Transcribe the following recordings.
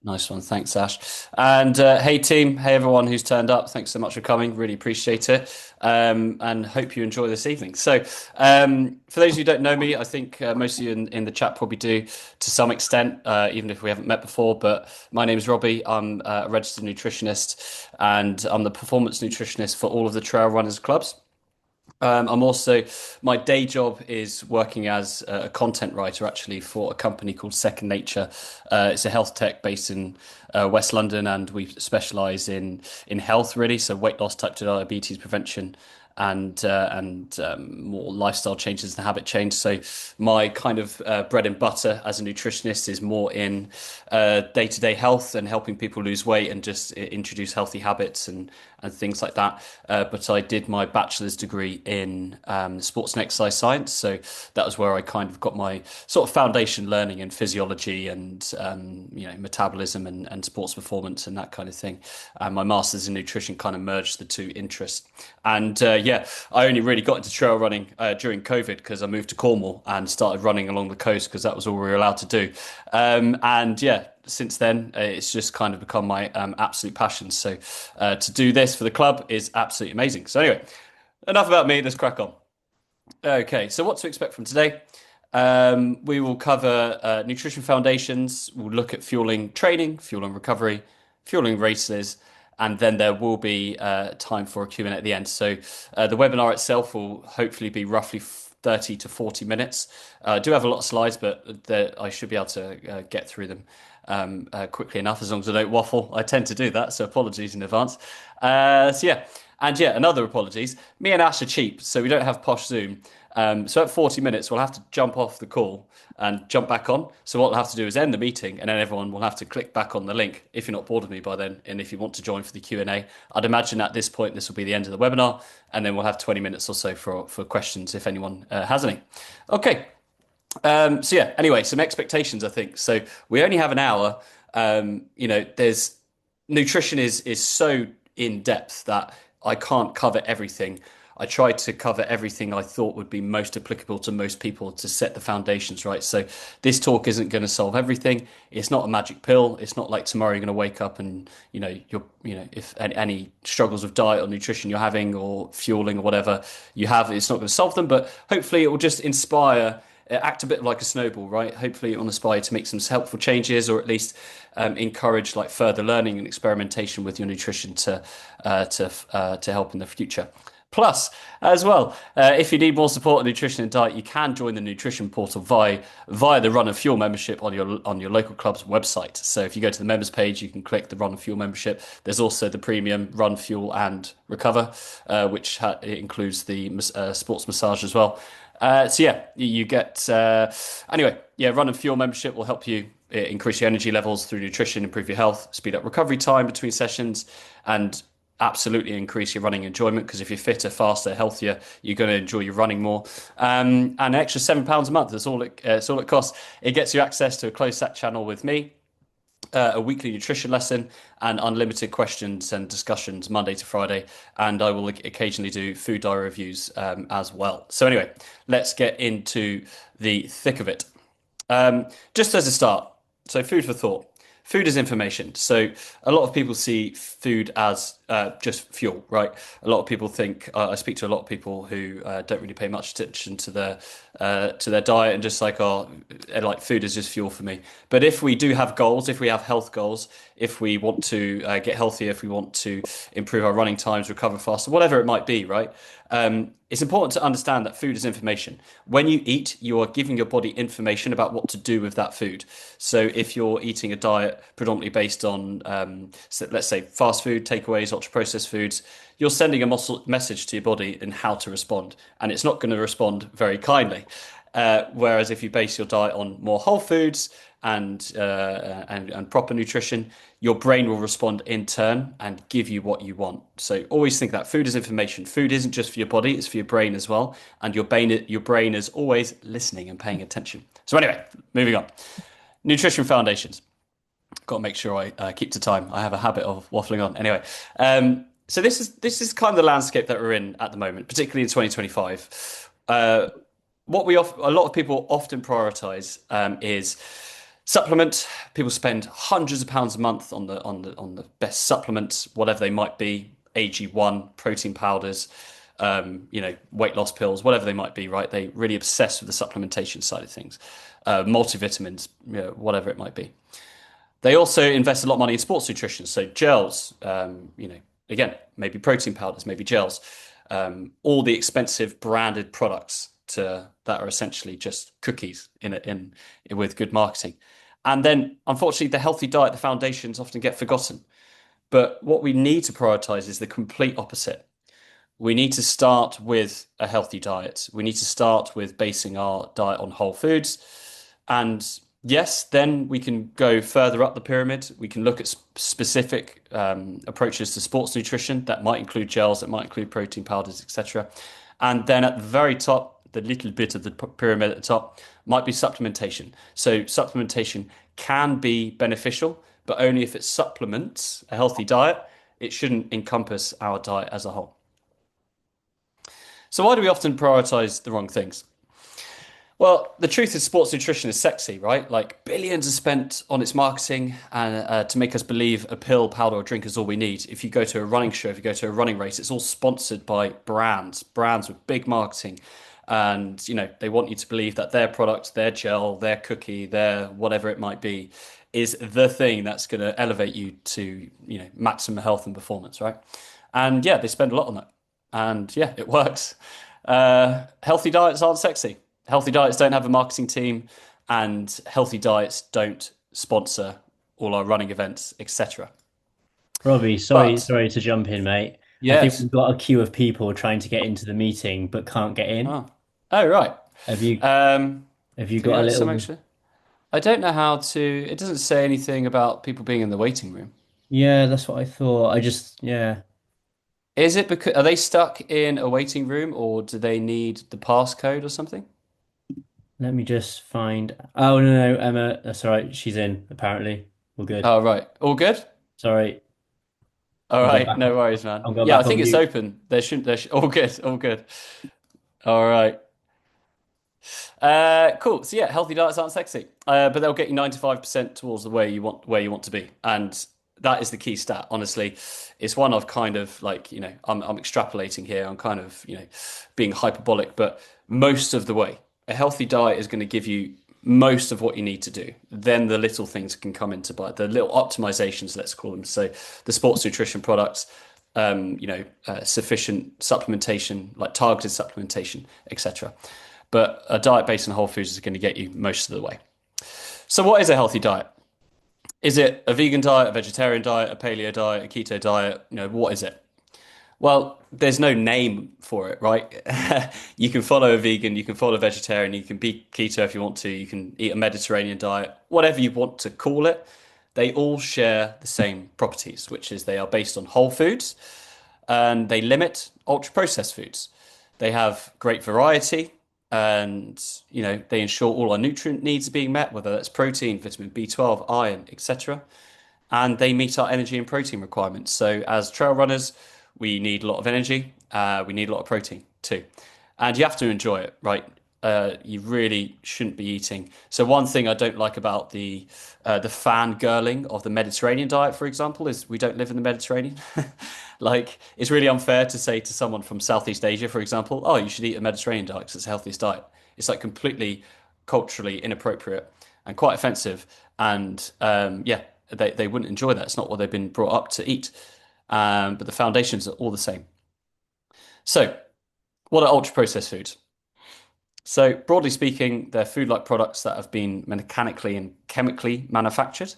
Nice one. Thanks, Ash. And hey, team. Hey, everyone who's turned up. Thanks so much for coming. Really appreciate it. And hope you enjoy this evening. For those who don't know me, I think most of you in the chat probably do to some extent, even if we haven't met before. But my name is Robbie. I'm a registered nutritionist and I'm the performance nutritionist for all of the trail runners clubs. I'm also, my day job is working as a content writer actually for a company called Second Nature. It's a health tech based in West London, and we specialize in health really, so weight loss, type 2 diabetes prevention, and more lifestyle changes and habit change. So my kind of bread and butter as a nutritionist is more in day-to-day health and helping people lose weight and just introduce healthy habits and things like that. But I did my bachelor's degree in sports and exercise science, so that was where I kind of got my sort of foundation learning in physiology and metabolism and sports performance and that kind of thing. And my master's in nutrition kind of merged the two interests. And yeah, I only really got into trail running during COVID because I moved to Cornwall and started running along the coast because that was all we were allowed to do. And yeah, since then, it's just kind of become my absolute passion. So to do this for the club is absolutely amazing. So anyway, enough about me. Let's crack on. Okay, so what to expect from today? We will cover nutrition foundations. We'll look at fueling training, fueling recovery, fueling races, and then there will be time for a Q&A at the end. So the webinar itself will hopefully be roughly 30 to 40 minutes. I do have a lot of slides, but I should be able to get through them quickly enough as long as I don't waffle. I tend to do that, so apologies in advance. So yeah, and yeah, another apologies. Me and Ash are cheap, so we don't have posh Zoom. So at 40 minutes, we'll have to jump off the call and jump back on. So what we'll have to do is end the meeting, and then everyone will have to click back on the link if you're not bored of me by then, and if you want to join for the Q&A. I'd imagine at this point this will be the end of the webinar, and then we'll have 20 minutes or so for questions if anyone has any. Okay. So yeah, anyway, some expectations, I think. So we only have an hour. There's nutrition is so in depth that I can't cover everything. I tried to cover everything I thought would be most applicable to most people to set the foundations right. So this talk isn't going to solve everything. It's not a magic pill. It's not like tomorrow you're going to wake up and if any struggles with diet or nutrition you're having or fueling or whatever you have, it's not going to solve them. But hopefully it will just inspire, act a bit like a snowball, right? Hopefully it will inspire to make some helpful changes, or at least encourage like further learning and experimentation with your nutrition to help in the future. Plus, as well, if you need more support on nutrition and diet, you can join the nutrition portal via the Run and Fuel membership on your local club's website. So if you go to the members page, you can click the Run and Fuel membership. There's also the premium Run, Fuel and Recover, which includes the sports massage as well. So yeah, you get anyway. Yeah, Run and Fuel membership will help you increase your energy levels through nutrition, improve your health, speed up recovery time between sessions, and absolutely increase your running enjoyment. Because if you're fitter, faster, healthier, you're going to enjoy your running more. And an extra £7 a month. That's all it costs. It gets you access to a closed chat channel with me, a weekly nutrition lesson, and unlimited questions and discussions Monday to Friday. And I will occasionally do food diary reviews as well. So anyway, let's get into the thick of it. Just as a start, so food for thought. Food is information. So a lot of people see food as just fuel, right? A lot of people think I speak to a lot of people who don't really pay much attention to their diet and just like, oh, like food is just fuel for me. But if we do have goals, if we have health goals, if we want to get healthier, if we want to improve our running times, recover faster, whatever it might be, right? It's important to understand that food is information. When you eat, you are giving your body information about what to do with that food. So if you're eating a diet predominantly based on, so let's say, fast food, takeaways, ultra processed foods, you're sending a message to your body in how to respond, and it's not going to respond very kindly. Whereas if you base your diet on more whole foods and proper nutrition, your brain will respond in turn and give you what you want. So always think that food is information. Food isn't just for your body, it's for your brain as well. And your brain is always listening and paying attention. So anyway, moving on. Nutrition foundations. Got to make sure I keep to time. I have a habit of waffling on. Anyway, so this is kind of the landscape that we're in at the moment, particularly in 2025. A lot of people often prioritize is Supplement. People spend hundreds of pounds a month on the best supplements, whatever they might be, AG1, protein powders, weight loss pills, whatever they might be, right? They really obsess with the supplementation side of things, multivitamins, whatever it might be. They also invest a lot of money in sports nutrition, so gels, again, maybe protein powders, maybe gels, all the expensive branded products that are essentially just cookies in with good marketing. And then, unfortunately, the healthy diet, the foundations often get forgotten. But what we need to prioritize is the complete opposite. We need to start with a healthy diet. We need to start with basing our diet on whole foods. And yes, then we can go further up the pyramid. We can look at specific approaches to sports nutrition that might include gels, that might include protein powders, etc. And then at the very top, the little bit of the pyramid at the top might be supplementation. So supplementation can be beneficial, but only if it supplements a healthy diet. It shouldn't encompass our diet as a whole. So why do we often prioritize the wrong things? Well, the truth is sports nutrition is sexy, right? Like billions are spent on its marketing and to make us believe a pill, powder, or drink is all we need. If you go to a running show, if you go to a running race, it's all sponsored by brands with big marketing. And, they want you to believe that their product, their gel, their cookie, their whatever it might be, is the thing that's going to elevate you to, maximum health and performance, right? And yeah, they spend a lot on that. And yeah, it works. Healthy diets aren't sexy. Healthy diets don't have a marketing team, and healthy diets don't sponsor all our running events, etc. Robbie, But sorry to jump in, mate. I think yes. we've got a queue of people trying to get into the meeting but can't get in. Oh, oh right. Have you Um, have you have you got a noticed some little? actually? I don't know how to. It doesn't say anything about people being in the waiting room. Yeah, that's what I thought. I just yeah. Is it because are they stuck in a waiting room, or do they need the passcode or something? Let me just find. Oh no, no, Emma, that's all right. She's in apparently. We're good. Oh, right. All good? Sorry, All I'm going right. back. No worries, man. I'm going Yeah, I back on think it's mute. open. All good. All good. All right. Cool. So yeah, healthy diets aren't sexy, but they'll get you 95% towards the way you want to be, and that is the key stat. Honestly, it's one I've kind of like I'm extrapolating here. I'm kind of being hyperbolic, but most of the way, a healthy diet is going to give you most of what you need to do. Then the little things can come into play, the little optimizations, let's call them. So the sports nutrition products, sufficient supplementation, like targeted supplementation, etc. But a diet based on whole foods is going to get you most of the way. So, what is a healthy diet? Is it a vegan diet, a vegetarian diet, a paleo diet, a keto diet? What is it? Well, there's no name for it, right? You can follow a vegan, you can follow a vegetarian, you can be keto if you want to, you can eat a Mediterranean diet, whatever you want to call it. They all share the same properties, which is they are based on whole foods and they limit ultra processed foods. They have great variety and they ensure all our nutrient needs are being met, whether that's protein, vitamin B12, iron, etc. And they meet our energy and protein requirements. So as trail runners, we need a lot of energy. We need a lot of protein too, and you have to enjoy it, right? You really shouldn't be eating. So one thing I don't like about the fangirling of the Mediterranean diet, for example, is we don't live in the Mediterranean. Like it's really unfair to say to someone from Southeast Asia, for example, "Oh, you should eat a Mediterranean diet because it's the healthiest diet." It's like completely culturally inappropriate and quite offensive. And yeah, they wouldn't enjoy that. It's not what they've been brought up to eat. But the foundations are all the same. So, what are ultra processed foods? So, broadly speaking, they're food-like products that have been mechanically and chemically manufactured.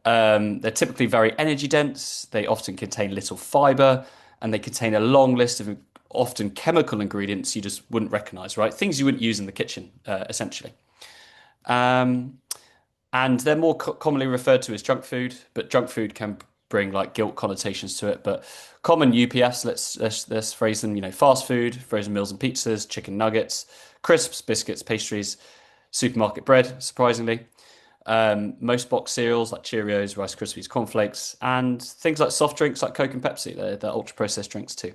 They're typically very energy dense. They often contain little fiber, and they contain a long list of often chemical ingredients you just wouldn't recognize, right? Things you wouldn't use in the kitchen, essentially. Um, and they're more commonly referred to as junk food, but junk food can bring like guilt connotations to it. But common UPFs, let's phrase them, fast food, frozen meals and pizzas, chicken nuggets, crisps, biscuits, pastries, supermarket bread, surprisingly. Most box cereals like Cheerios, Rice Krispies, cornflakes, and things like soft drinks like Coke and Pepsi. They're ultra processed drinks too.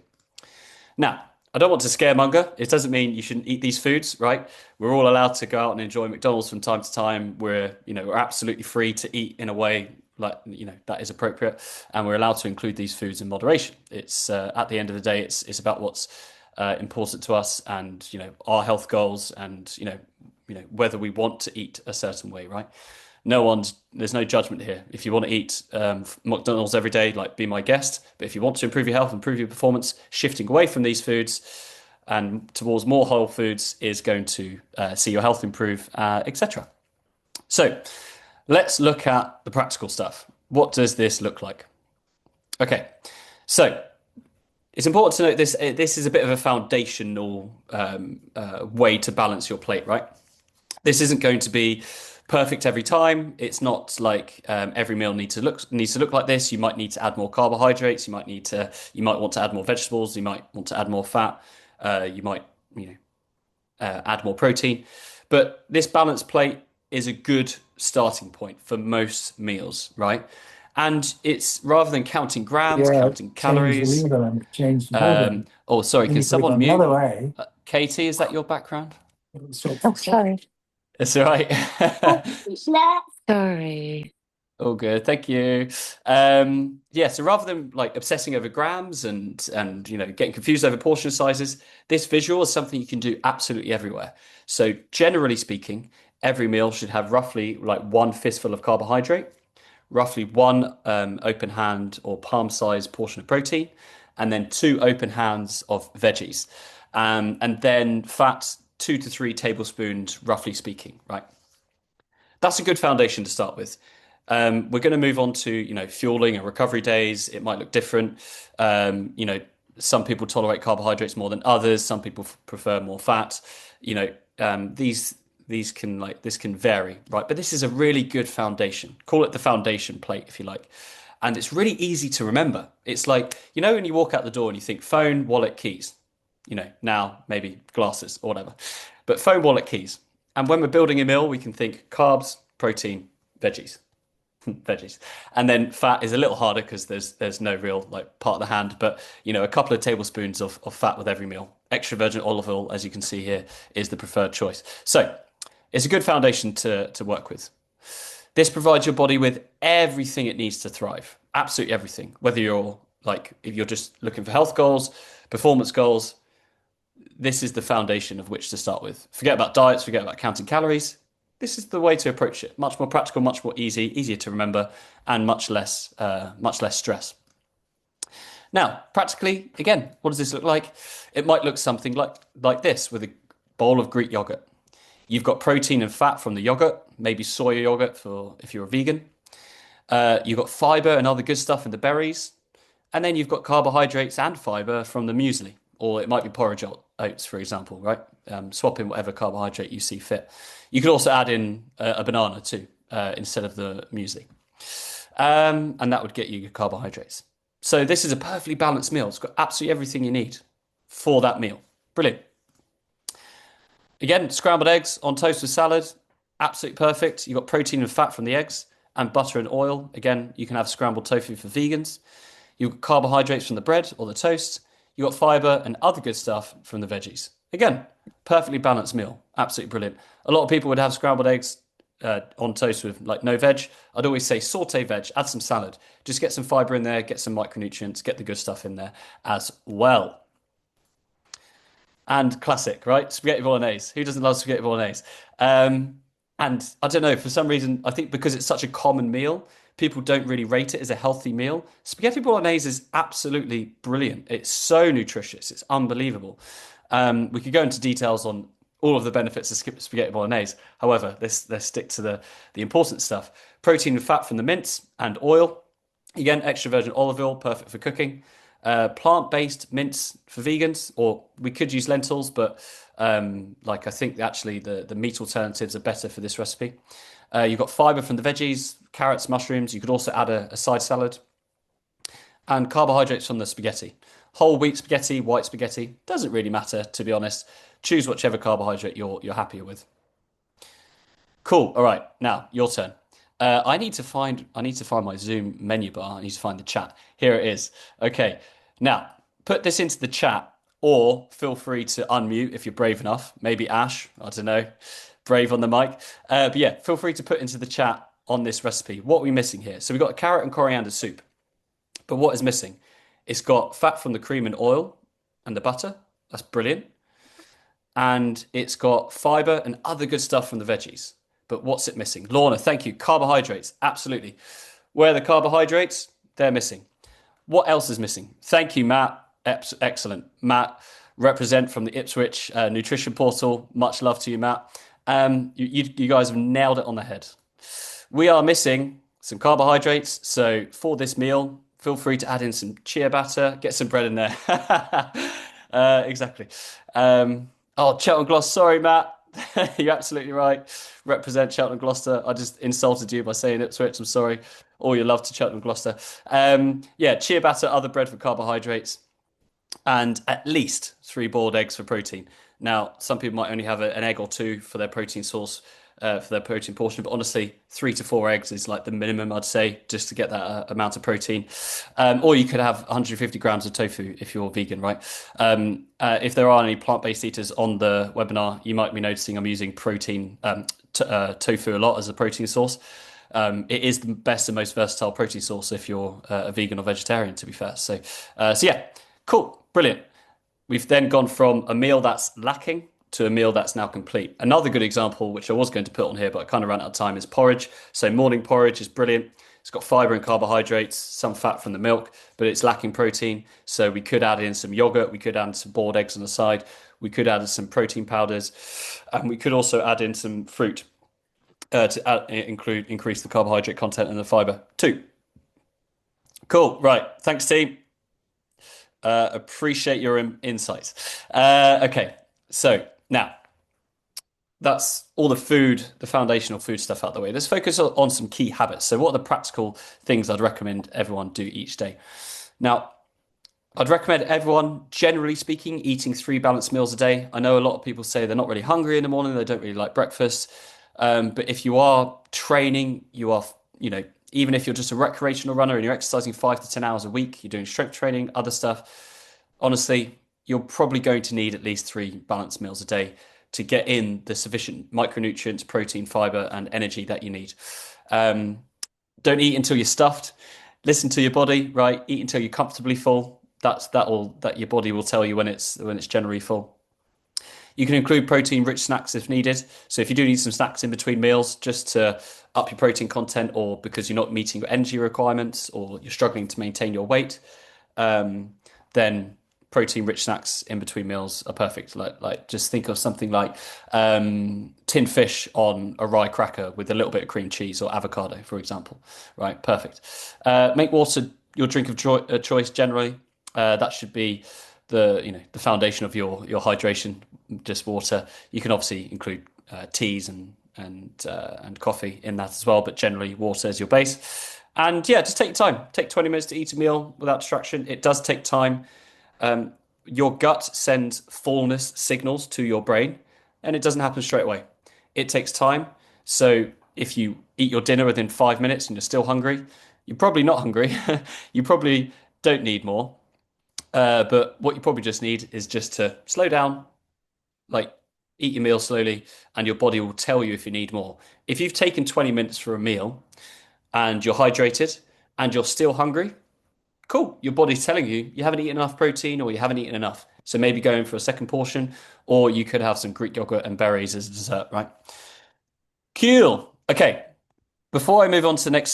Now, I don't want to scaremonger. It doesn't mean you shouldn't eat these foods, right? We're all allowed to go out and enjoy McDonald's from time to time. We're absolutely free to eat in a way like, that is appropriate, and we're allowed to include these foods in moderation. It's at the end of the day, it's about what's important to us, and our health goals, and whether we want to eat a certain way, right? There's no judgment here. If you want to eat McDonald's every day, like, be my guest. But if you want to improve your health, improve your performance, shifting away from these foods and towards more whole foods is going to see your health improve, etc. So let's look at the practical stuff. What does this look like? Okay, so it's important to note this is a bit of a foundational way to balance your plate, right? This isn't going to be perfect every time. It's not like every meal needs to look like this. You might need to add more carbohydrates. You might want to add more vegetables. You might want to add more fat. You might you know add more protein. But this balanced plate is a good starting point for most meals, right? And it's rather than counting grams, Yeah, counting change the calories. lever and change the order. Oh, sorry, Then can you put it someone mute? another way. Katie, is that your background? So Oh, sorry. It's all right. Sorry. All good, thank you. Yeah, so rather than like obsessing over grams and getting confused over portion sizes, this visual is something you can do absolutely everywhere. So generally speaking, every meal should have roughly like one fistful of carbohydrate, roughly one open hand or palm sized portion of protein, and then two open hands of veggies. And then fat, 2 to 3 tablespoons, roughly speaking, right? That's a good foundation to start with. We're going to move on to, fueling and recovery days. It might look different. Um, you know, some people tolerate carbohydrates more than others. Some people prefer more fat. You know, these can this can vary, right? But this is a really good foundation. Call it the foundation plate if you like. And it's really easy to remember. It's like, when you walk out the door and you think phone, wallet, keys. Now maybe glasses or whatever. But phone, wallet, keys. And when we're building a meal, we can think carbs, protein, veggies. Veggies. And then fat is a little harder because there's no real like part of the hand, but a couple of tablespoons of fat with every meal. Extra virgin olive oil, as you can see here, is the preferred choice. So it's a good foundation to work with. This provides your body with everything it needs to thrive. Absolutely everything. Whether if you're just looking for health goals, performance goals, this is the foundation of which to start with. Forget about diets, forget about counting calories. This is the way to approach it. Much more practical, much more easier to remember, and much less stress. Now, practically, again, what does this look like? It might look something like this with a bowl of Greek yogurt. You've got protein and fat from the yogurt, maybe soy yogurt for if you're a vegan. You've got fiber and other good stuff in the berries. And then you've got carbohydrates and fiber from the muesli, or it might be porridge oats, for example, right? Swap in whatever carbohydrate you see fit. You could also add in a banana too, instead of the muesli. And that would get you your carbohydrates. So this is a perfectly balanced meal. It's got absolutely everything you need for that meal. Brilliant. Again, scrambled eggs on toast with salad, absolutely perfect. You've got protein and fat from the eggs, and butter and oil. Again, you can have scrambled tofu for vegans. You've got carbohydrates from the bread or the toast. You've got fiber and other good stuff from the veggies. Again, perfectly balanced meal. Absolutely brilliant. A lot of people would have scrambled eggs on toast with no veg. I'd always say saute veg, add some salad. Just get some fiber in there, get some micronutrients, get the good stuff in there as well. And classic, right? Spaghetti bolognese. Who doesn't love spaghetti bolognese? And I don't know, for some reason, I think because it's such a common meal, people don't really rate it as a healthy meal. Spaghetti bolognese is absolutely brilliant. It's so nutritious. It's unbelievable. We could go into details on all of the benefits of spaghetti bolognese. However, let's stick to the important stuff. Protein and fat from the mince and oil. Again, extra virgin olive oil, perfect for cooking. Plant-based mince for vegans, or we could use lentils, but I think actually the meat alternatives are better for this recipe. You've got fiber from the veggies, carrots, mushrooms. You could also add a side salad. And carbohydrates from the spaghetti. Whole wheat spaghetti, white spaghetti, doesn't really matter, to be honest. Choose whichever carbohydrate you're happier with. Cool. All right, now your turn. I need to find my Zoom menu bar. I need to find the chat. Here it is. Okay. Now, put this into the chat. or feel free to unmute if you're brave enough. Maybe Ash, I don't know, brave on the mic. But yeah, feel free to put into the chat on this recipe. What are we missing here? So we've got a carrot and coriander soup. But what is missing? It's got fat from the cream and oil and the butter. That's brilliant. And it's got fiber and other good stuff from the veggies. But what's it missing? Lorna, thank you. Carbohydrates, absolutely. Where are the carbohydrates? They're missing. What else is missing? Thank you, Matt. Excellent. Matt, represent from the Ipswich Nutrition Portal. Much love to you, Matt. You guys have nailed it on the head. We are missing some carbohydrates. So for this meal, feel free to add in some chia batter, get some bread in there. Exactly. Oh, Cheltenham Gloucester. Sorry, Matt. You're absolutely right. Represent Cheltenham Gloucester. I just insulted you by saying Ipswich. I'm sorry. All your love to Cheltenham Gloucester. Yeah, chia batter, other bread for carbohydrates, and at least 3 boiled eggs for protein. Now, some people might only have an egg or 2 for their protein source, for their protein portion, but honestly, 3 to 4 eggs is like the minimum, I'd say, just to get that amount of protein. Or you could have 150 grams of tofu if you're vegan, right? If there are any plant-based eaters on the webinar, you might be noticing I'm using tofu a lot as a protein source. It is the best and most versatile protein source if you're a vegan or vegetarian, to be fair. So yeah, cool, brilliant. We've then gone from a meal that's lacking to a meal that's now complete. Another good example, which I was going to put on here, but I kind of ran out of time, is porridge. So morning porridge is brilliant. It's got fiber and carbohydrates, some fat from the milk, but it's lacking protein. So we could add in some yogurt. We could add some boiled eggs on the side. We could add some protein powders. And we could also add in some fruit to increase the carbohydrate content and the fiber too. Cool. Right. Thanks, team. Appreciate your insights. Okay. So now that's all the food, the foundational food stuff out of the way. Let's focus on some key habits. So what are the practical things I'd recommend everyone do each day? Now, I'd recommend everyone, generally speaking, eating 3 balanced meals a day. I know a lot of people say they're not really hungry in the morning. They don't really like breakfast. But if you are training, you are, even if you're just a recreational runner and you're exercising 5 to 10 hours a week, you're doing strength training, other stuff, honestly, you're probably going to need at least 3 balanced meals a day to get in the sufficient micronutrients, protein, fiber, and energy that you need. Don't eat until you're stuffed. Listen to your body, right? Eat until you're comfortably full. That your body will tell you when it's generally full. You can include protein-rich snacks if needed. So if you do need some snacks in between meals, just to up your protein content, or because you're not meeting your energy requirements, or you're struggling to maintain your weight, then protein-rich snacks in between meals are perfect. Like just think of something like tinned fish on a rye cracker with a little bit of cream cheese or avocado, for example. Right, perfect. Make water your drink of choice generally. That should be the foundation of your hydration, just water. You can obviously include teas and coffee in that as well, but generally water is your base. And yeah, just take your time. Take 20 minutes to eat a meal without distraction. It does take time. Your gut sends fullness signals to your brain, and it doesn't happen straight away. It takes time. So if you eat your dinner within 5 minutes and you're still hungry, you're probably not hungry. You probably don't need more. But what you probably just need is just to slow down, like eat your meal slowly, and your body will tell you if you need more. If you've taken 20 minutes for a meal and you're hydrated and you're still hungry, cool. Your body's telling you you haven't eaten enough protein or you haven't eaten enough. So maybe go in for a second portion, or you could have some Greek yogurt and berries as a dessert, right? Cool. Okay. Before I move on to the next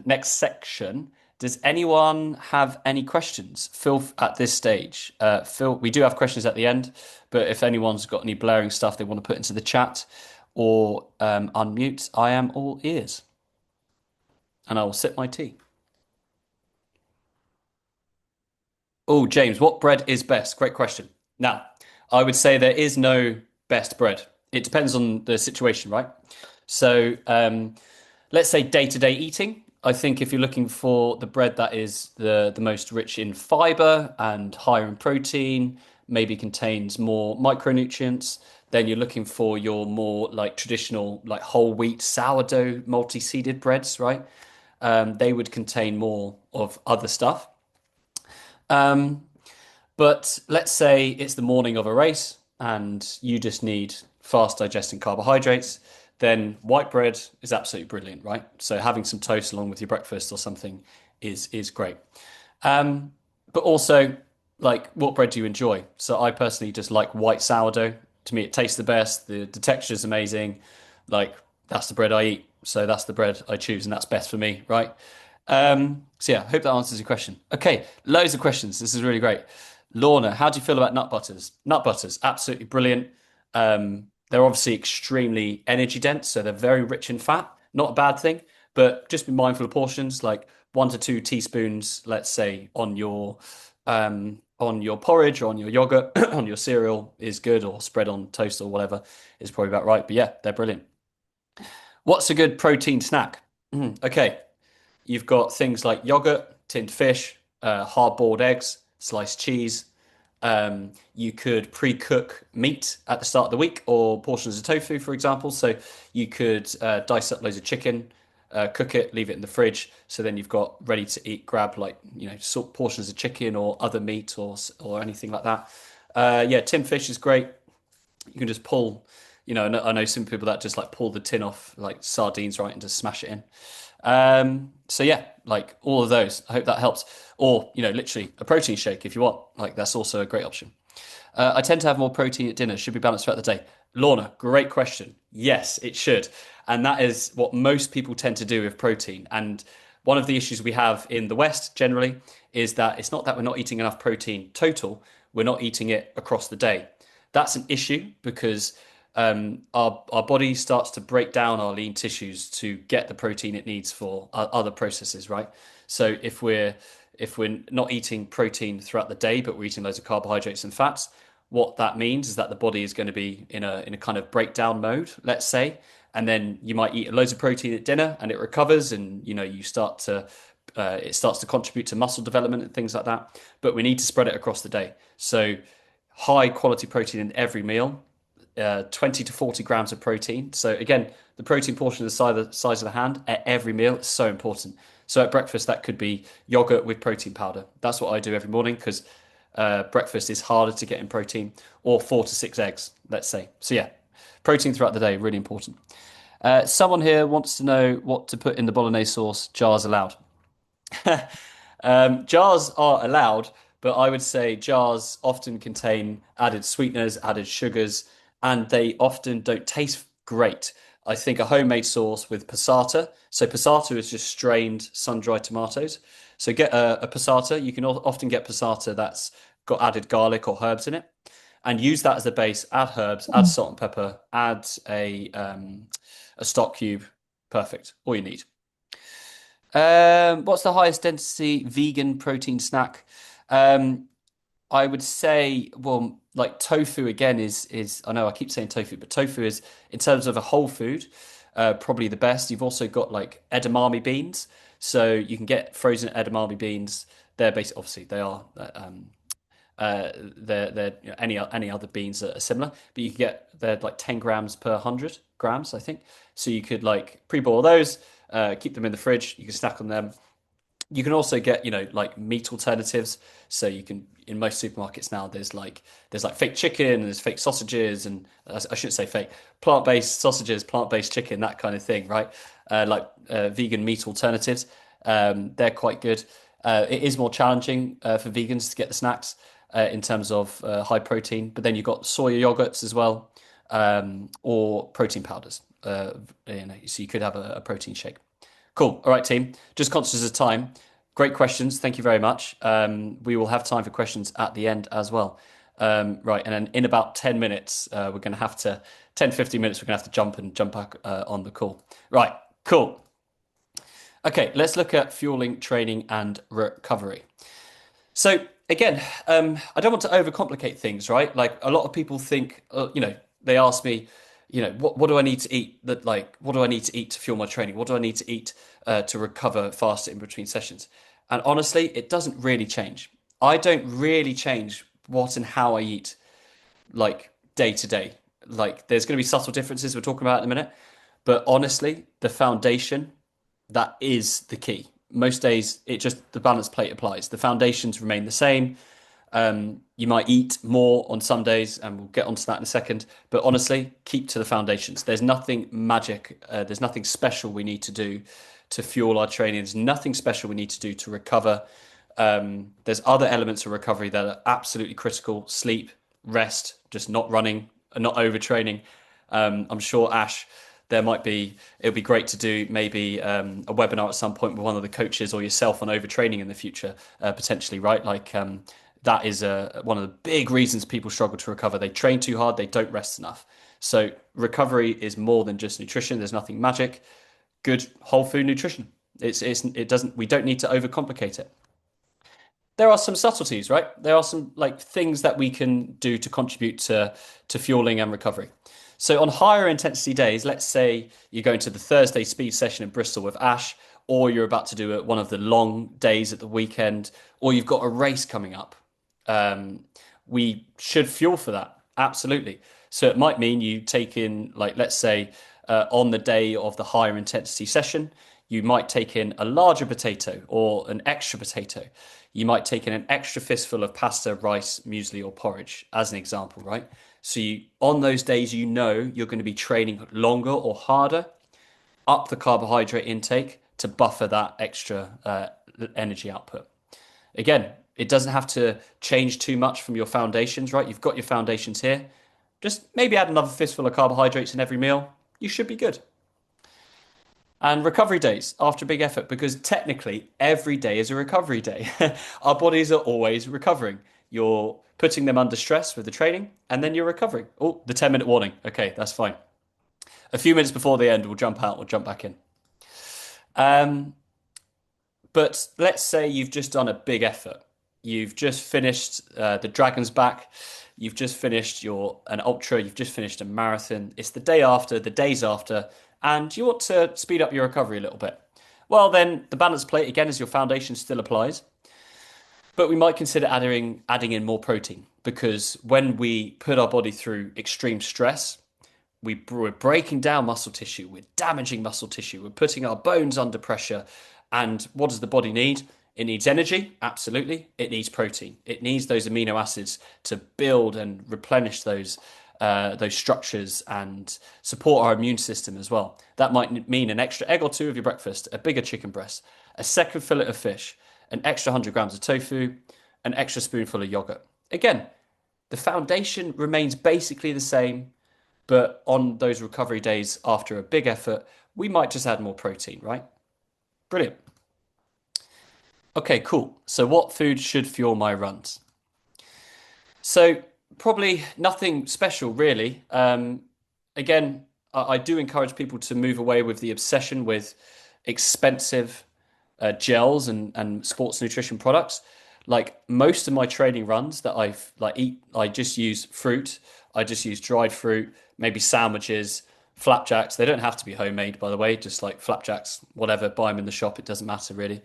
next section, does anyone have any questions? Phil, at this stage, Phil, we do have questions at the end, but if anyone's got any blaring stuff they want to put into the chat or unmute, I am all ears. And I will sip my tea. Oh, James, what bread is best? Great question. Now, I would say there is no best bread. It depends on the situation, right? So let's say day-to-day eating. I think if you're looking for the bread that is the most rich in fiber and higher in protein, maybe contains more micronutrients, then you're looking for your more like traditional, like whole wheat sourdough multi-seeded breads, right? They would contain more of other stuff. But let's say it's the morning of a race and you just need fast digesting carbohydrates, then white bread is absolutely brilliant, right? So having some toast along with your breakfast or something is great. Um, but also, like, what bread do you enjoy? So I personally just like white sourdough. To me, it tastes the best. The texture is amazing. Like, that's the bread I eat. So that's the bread I choose, and that's best for me, right? So yeah, hope that answers your question. Okay, loads of questions. This is really great. Lorna, how do you feel about nut butters? Nut butters, absolutely brilliant. They're obviously extremely energy dense, so they're very rich in fat. Not a bad thing, but just be mindful of portions, like 1 to 2 teaspoons, let's say, on your porridge or on your yogurt, on your cereal is good, or spread on toast or whatever is probably about right. But yeah, they're brilliant. What's a good protein snack? Okay, you've got things like yogurt, tinned fish, hard-boiled eggs, sliced cheese. You could pre-cook meat at the start of the week or portions of tofu, for example. So you could dice up loads of chicken, cook it, leave it in the fridge. So then you've got ready to eat. Grab like sort portions of chicken or other meat or anything like that. Yeah, tinned fish is great. You can just pull. I know some people that just like pull the tin off like sardines, right, and just smash it in. So yeah, like all of those. I hope that helps. Or, literally a protein shake if you want. Like that's also a great option. I tend to have more protein at dinner. Should be balanced throughout the day. Lorna, great question. Yes, it should. And that is what most people tend to do with protein. And one of the issues we have in the West generally is that it's not that we're not eating enough protein total, we're not eating it across the day. That's an issue because our body starts to break down our lean tissues to get the protein it needs for other processes, right? So if we're not eating protein throughout the day, but we're eating loads of carbohydrates and fats, what that means is that the body is going to be in a kind of breakdown mode, let's say, and then you might eat loads of protein at dinner and it recovers, and you start to it starts to contribute to muscle development and things like that. But we need to spread it across the day. So high quality protein in every meal, 20 to 40 grams of protein. So again, the protein portion is the size of the hand at every meal is so important. So at breakfast, that could be yogurt with protein powder. That's what I do every morning because breakfast is harder to get in protein, or 4 to 6 eggs, let's say. So yeah, protein throughout the day, really important. Someone here wants to know what to put in the bolognese sauce. Jars allowed. Jars are allowed, but I would say jars often contain added sweeteners, added sugars, and they often don't taste great. I think a homemade sauce with passata. So passata is just strained sun-dried tomatoes. So get a passata. You can often get passata that's got added garlic or herbs in it, and use that as the base. Add herbs, add salt and pepper, add a stock cube. Perfect. All you need. What's the highest density vegan protein snack? Um, I would say, well, like tofu again is I know I keep saying tofu, but tofu is in terms of a whole food, probably the best. You've also got like edamame beans, so you can get frozen edamame beans. They're basically obviously they are they're any other beans are similar, but you can get they're like 10 grams per 100 grams, I think. So you could like pre-boil those, keep them in the fridge. You can snack on them. You can also get, like meat alternatives. So you can in most supermarkets now there's like fake chicken and there's fake sausages and I shouldn't say fake, plant-based sausages, plant-based chicken, that kind of thing, right? Vegan meat alternatives. They're quite good. It is more challenging for vegans to get the snacks in terms of high protein, but then you've got soya yogurts as well, or protein powders. So you could have a protein shake. Cool. All right, team. Just conscious of time. Great questions. Thank you very much. We will have time for questions at the end as well. Right. And then in about 10 minutes, we're going to have to, 10, 15 minutes, we're going to have to jump back on the call. Right. Cool. Okay. Let's look at fueling, training, and recovery. So again, I don't want to overcomplicate things, right? Like a lot of people think, they ask me, what do I need to eat what do I need to eat to fuel my training? What do I need to eat to recover faster in between sessions? And honestly, it doesn't really change. I don't really change what and how I eat like day to day. Like there's going to be subtle differences we're talking about in a minute, but honestly, the foundation, that is the key. Most days, it just the balance plate applies. The foundations remain the same. You might eat more on some days, and we'll get onto that in a second. But honestly, keep to the foundations. There's nothing magic. There's nothing special we need to do to fuel our training. There's nothing special we need to do to recover. There's other elements of recovery that are absolutely critical: sleep, rest, just not running, not overtraining. I'm sure Ash, it would be great to do maybe a webinar at some point with one of the coaches or yourself on overtraining in the future, potentially, right? Like that is one of the big reasons people struggle to recover. They train too hard, they don't rest enough. So recovery is more than just nutrition. There's nothing magic. Good whole food nutrition. We don't need to overcomplicate it. There are some subtleties, right? There are some like things that we can do to contribute to fueling and recovery. So on higher intensity days, let's say you're going to the Thursday speed session in Bristol with Ash, or you're about to do one of the long days at the weekend, or you've got a race coming up. We should fuel for that. Absolutely. So it might mean you take in, like, let's say, on the day of the higher intensity session, you might take in a larger potato or an extra potato. You might take in an extra fistful of pasta, rice, muesli, or porridge, as an example, right? So on those days, you're going to be training longer or harder, up the carbohydrate intake to buffer that extra energy output. Again, it doesn't have to change too much from your foundations, right? You've got your foundations here. Just maybe add another fistful of carbohydrates in every meal. You should be good. And recovery days after a big effort, because technically every day is a recovery day. Our bodies are always recovering. You're putting them under stress with the training, and then you're recovering. Oh, the 10-minute warning. Okay, that's fine. A few minutes before the end, we'll jump out, we'll jump back in. But let's say you've just done a big effort. You've just finished the Dragon's Back. You've just finished an ultra. You've just finished a marathon. It's the day after, the days after, and you want to speed up your recovery a little bit. Well, then the balance plate, again, as your foundation, still applies. But we might consider adding in more protein, because when we put our body through extreme stress, we're breaking down muscle tissue, we're damaging muscle tissue, we're putting our bones under pressure. And what does the body need? It needs energy, absolutely. It needs protein. It needs those amino acids to build and replenish those structures and support our immune system as well. That might mean an extra egg or two of your breakfast, a bigger chicken breast, a second fillet of fish, an extra 100 grams of tofu, an extra spoonful of yogurt. Again, the foundation remains basically the same, but on those recovery days after a big effort, we might just add more protein, right? Brilliant. Okay, cool. So what food should fuel my runs? So probably nothing special, really. Again, I do encourage people to move away with the obsession with expensive gels and sports nutrition products. Like most of my training runs that I just use fruit. I just use dried fruit, maybe sandwiches, flapjacks. They don't have to be homemade, by the way, just like flapjacks, whatever, buy them in the shop. It doesn't matter really.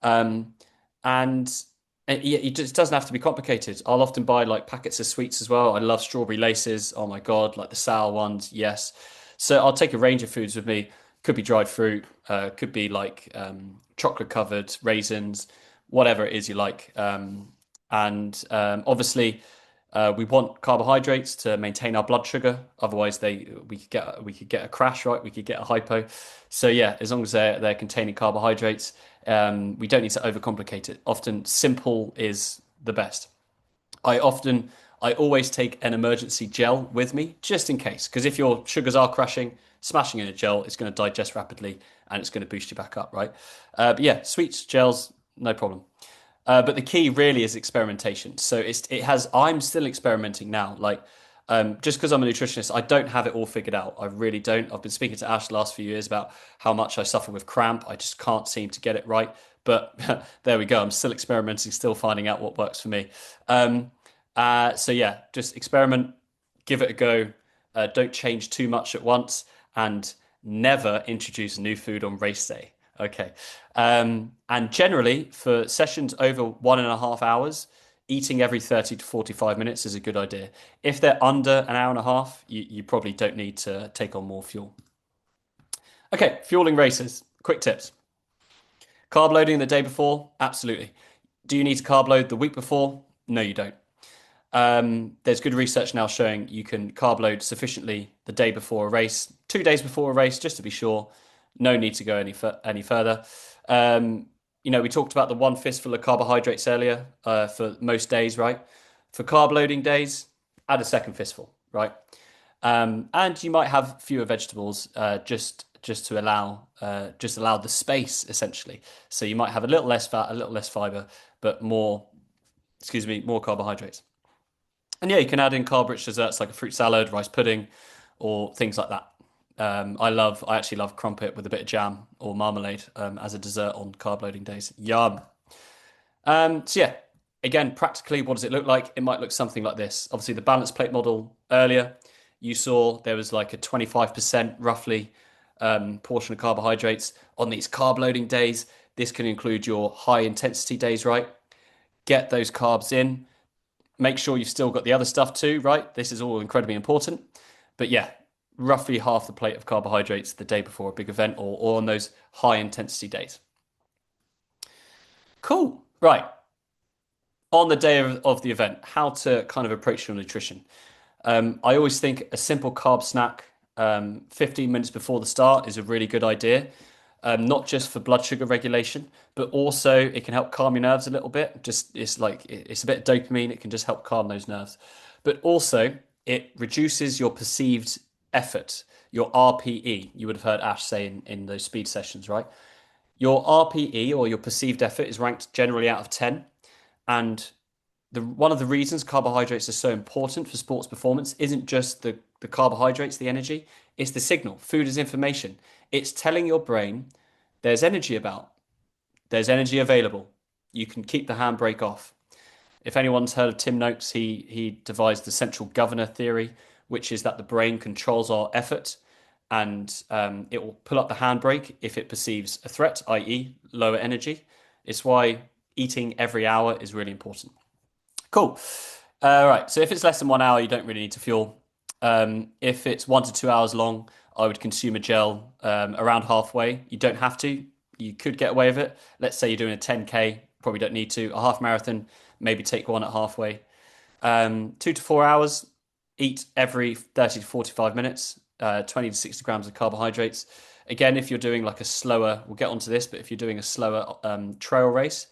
And it just doesn't have to be complicated. I'll often buy like packets of sweets as well. I love strawberry laces. Oh my God, like the sour ones. Yes. So I'll take a range of foods with me. Could be dried fruit, could be like chocolate covered raisins, whatever it is you like. And obviously, we want carbohydrates to maintain our blood sugar. Otherwise, we could get a crash, right? We could get a hypo. So yeah, as long as they're containing carbohydrates, we don't need to overcomplicate it. Often simple is the best. I always take an emergency gel with me just in case, because if your sugars are crashing, smashing in a gel, it's going to digest rapidly and it's going to boost you back up, right? But yeah, sweets, gels, no problem. But the key really is experimentation. So I'm still experimenting now. Like, just because I'm a nutritionist, I don't have it all figured out. I really don't. I've been speaking to Ash the last few years about how much I suffer with cramp. I just can't seem to get it right. But there we go. I'm still experimenting, still finding out what works for me. So yeah, just experiment, give it a go. Don't change too much at once, and never introduce new food on race day. Okay. And generally, for sessions over 1.5 hours, eating every 30 to 45 minutes is a good idea. If they're under an hour and a half, you probably don't need to take on more fuel. Okay, fueling races. Quick tips. Carb loading the day before? Absolutely. Do you need to carb load the week before? No, you don't. There's good research now showing you can carb load sufficiently the day before a race, 2 days before a race, just to be sure. No need to go any further. We talked about the one fistful of carbohydrates earlier for most days, right? For carb loading days, add a second fistful, right? And you might have fewer vegetables just to allow the space essentially. So you might have a little less fat, a little less fiber, but more carbohydrates. And yeah, you can add in carb-rich desserts like a fruit salad, rice pudding, or things like that. I actually love crumpet with a bit of jam or marmalade as a dessert on carb loading days. Yum. So yeah, again, practically, what does it look like? It might look something like this. Obviously, the balance plate model earlier, you saw there was like a 25% roughly portion of carbohydrates on these carb loading days. This can include your high intensity days, right? Get those carbs in. Make sure you've still got the other stuff too, right? This is all incredibly important. But yeah, roughly half the plate of carbohydrates the day before a big event or on those high intensity days. Cool. Right. On the day of the event, how to kind of approach your nutrition. I always think a simple carb snack 15 minutes before the start is a really good idea. Not just for blood sugar regulation, but also it can help calm your nerves a little bit. Just it's a bit of dopamine. It can just help calm those nerves, but also it reduces your perceived effort, your RPE. You would have heard Ash say in those speed sessions, right? Your RPE or your perceived effort is ranked generally out of 10, and one of the reasons carbohydrates are so important for sports performance isn't just the carbohydrates, the energy, it's the signal. Food is information. It's telling your brain there's energy there's energy available. You can keep the handbrake off. If anyone's heard of Tim Noakes, he devised the central governor theory, which is that the brain controls our effort and it will pull up the handbrake if it perceives a threat, i.e., lower energy. It's why eating every hour is really important. Cool. Right. So if it's less than 1 hour, you don't really need to fuel. If it's 1 to 2 hours long, I would consume a gel around halfway. You don't have to. You could get away with it. Let's say you're doing a 10K, probably don't need to. A half marathon, maybe take one at halfway. 2 to 4 hours, eat every 30 to 45 minutes, 20 to 60 grams of carbohydrates. Again, if you're doing like a slower, we'll get onto this, but if you're doing a slower trail race,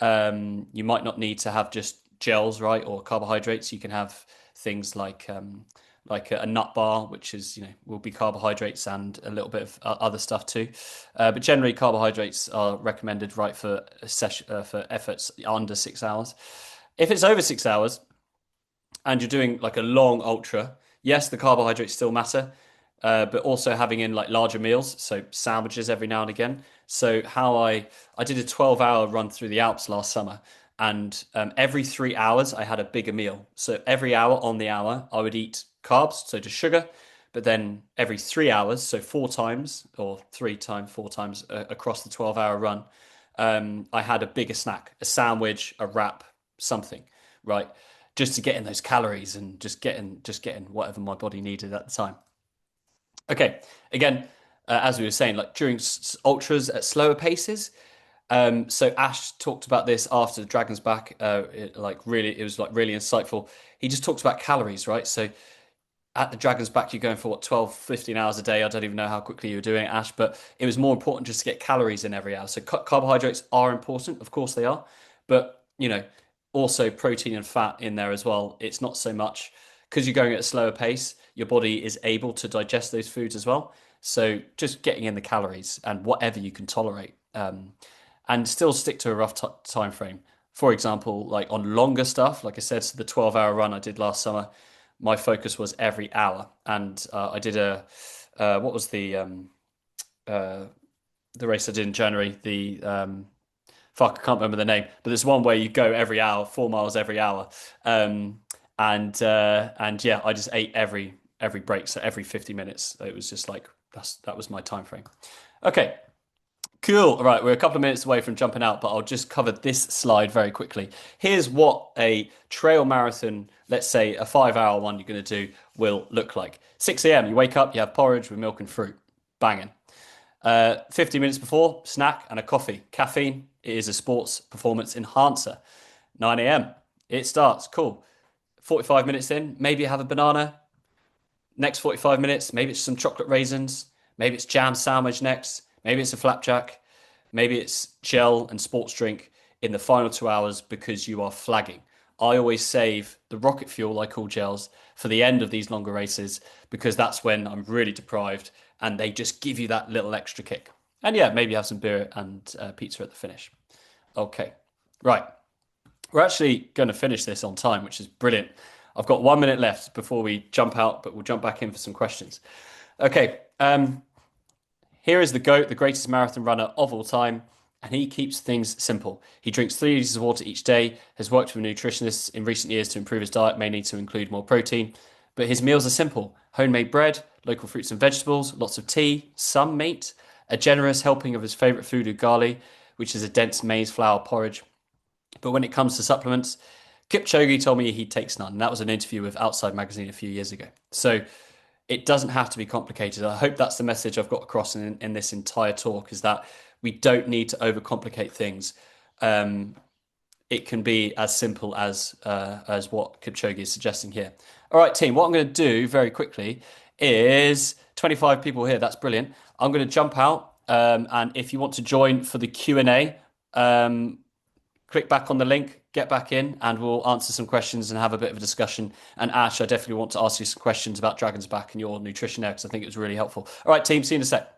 you might not need to have just gels, right, or carbohydrates. You can have things like a nut bar, which is will be carbohydrates and a little bit of other stuff too. But generally, carbohydrates are recommended, right, for for efforts under 6 hours. If it's over 6 hours and you're doing like a long ultra, yes, the carbohydrates still matter, but also having in like larger meals, so sandwiches every now and again. So I did a 12-hour run through the Alps last summer, and every 3 hours I had a bigger meal. So every hour on the hour I would eat carbs, so just sugar, but then every 3 hours, so 4 times or 3 times, 4 times across the 12-hour run, I had a bigger snack, a sandwich, a wrap, something, right? Just to get in those calories and just getting whatever my body needed at the time. Okay, again, as we were saying, like during ultras at slower paces. So Ash talked about this after the Dragon's Back. It was really insightful. He just talked about calories, right? So at the Dragon's Back, you're going for what, 12, 15 hours a day. I don't even know how quickly you were doing it, Ash, but it was more important just to get calories in every hour. So carbohydrates are important, of course they are, but also protein and fat in there as well. It's not so much because you're going at a slower pace, your body is able to digest those foods as well. So just getting in the calories and whatever you can tolerate, and still stick to a rough time frame. For example, like on longer stuff, like I said, so the 12-hour run I did last summer, my focus was every hour, and I did what was the race I did in January? I can't remember the name, but there's one where you go every hour, 4 miles every hour, and yeah, I just ate every break, so every 50 minutes. It was just like that was my time frame. Okay. Cool. All right, we're a couple of minutes away from jumping out, but I'll just cover this slide very quickly. Here's what a trail marathon, let's say a 5-hour one you're going to do, will look like. 6 a.m., you wake up, you have porridge with milk and fruit. Banging. 50 minutes before, snack and a coffee. Caffeine is a sports performance enhancer. 9 a.m., It starts. Cool. 45 minutes in, maybe have a banana. Next 45 minutes, maybe it's some chocolate raisins. Maybe it's jam sandwich next. Maybe it's a flapjack. Maybe it's gel and sports drink in the final 2 hours because you are flagging. I always save the rocket fuel, I call gels, for the end of these longer races because that's when I'm really deprived and they just give you that little extra kick. And yeah, maybe have some beer and pizza at the finish. Okay, right. We're actually going to finish this on time, which is brilliant. I've got 1 minute left before we jump out, but we'll jump back in for some questions. Okay, here is the GOAT, the greatest marathon runner of all time, and he keeps things simple. He drinks 3 liters of water each day, has worked with a nutritionist in recent years to improve his diet, mainly to include more protein. But his meals are simple: homemade bread, local fruits and vegetables, lots of tea, some meat, a generous helping of his favorite food, ugali, which is a dense maize flour porridge. But when it comes to supplements, Kipchoge told me he takes none. And that was an interview with Outside Magazine a few years ago. So it doesn't have to be complicated. I hope that's the message I've got across in this entire talk, is that we don't need to overcomplicate things. It can be as simple as what Kipchoge is suggesting here. All right, team, what I'm going to do very quickly is 25 people here. That's brilliant. I'm going to jump out. And if you want to join for the Q&A, click back on the link, get back in, and we'll answer some questions and have a bit of a discussion. And Ash, I definitely want to ask you some questions about Dragon's Back and your nutrition there because I think it was really helpful. All right, team, see you in a sec.